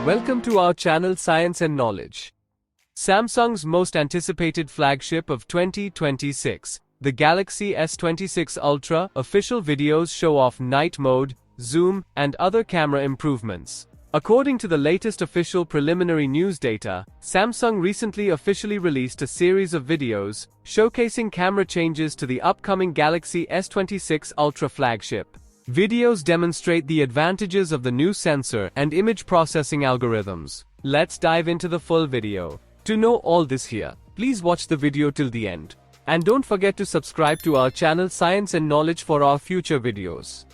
Welcome to our channel Science and Knowledge. Samsung's most anticipated flagship of 2026, the Galaxy S26 Ultra, official videos show off night mode, zoom, and other camera improvements. According to the latest official preliminary news data, Samsung recently officially released a series of videos showcasing camera changes to the upcoming Galaxy S26 Ultra flagship. Videos demonstrate the advantages of the new sensor and image processing algorithms. Let's dive into the full video. To know all this here, please watch the video till the end. And don't forget to subscribe to our channel Science and Knowledge for our future videos.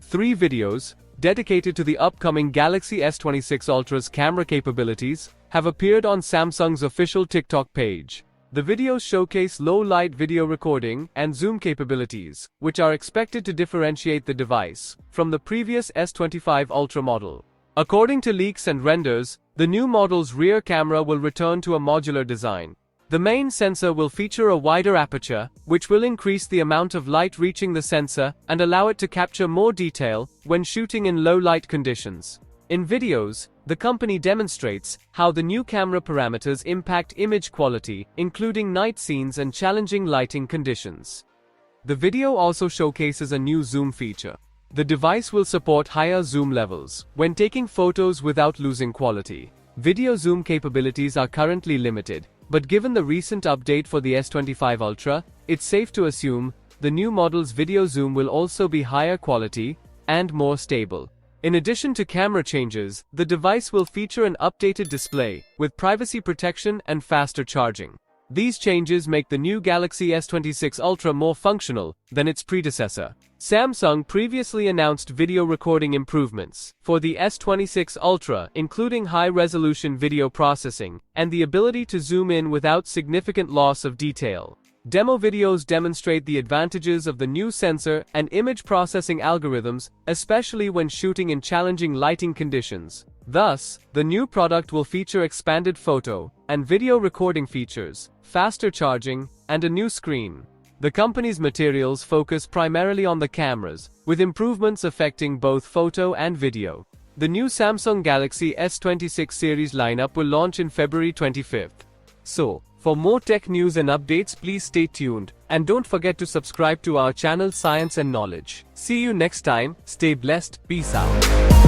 3 videos, dedicated to the upcoming Galaxy S26 Ultra's camera capabilities, have appeared on Samsung's official TikTok page. The videos showcase low-light video recording and zoom capabilities, which are expected to differentiate the device from the previous S25 Ultra model. According to leaks and renders, the new model's rear camera will return to a modular design. The main sensor will feature a wider aperture, which will increase the amount of light reaching the sensor and allow it to capture more detail when shooting in low-light conditions. In videos, the company demonstrates how the new camera parameters impact image quality, including night scenes and challenging lighting conditions. The video also showcases a new zoom feature. The device will support higher zoom levels when taking photos without losing quality. Video zoom capabilities are currently limited, but given the recent update for the S25 Ultra, it's safe to assume the new model's video zoom will also be higher quality and more stable. In addition to camera changes, the device will feature an updated display, with privacy protection and faster charging. These changes make the new Galaxy S26 Ultra more functional than its predecessor. Samsung previously announced video recording improvements for the S26 Ultra, including high-resolution video processing and the ability to zoom in without significant loss of detail. Demo videos demonstrate the advantages of the new sensor and image processing algorithms, especially when shooting in challenging lighting conditions. Thus, the new product will feature expanded photo and video recording features, faster charging, and a new screen. The company's materials focus primarily on the cameras, with improvements affecting both photo and video. The new Samsung Galaxy S26 series lineup will launch in February 25th. So, for more tech news and updates, please stay tuned, and don't forget to subscribe to our channel Science and Knowledge. See you next time, stay blessed, peace out.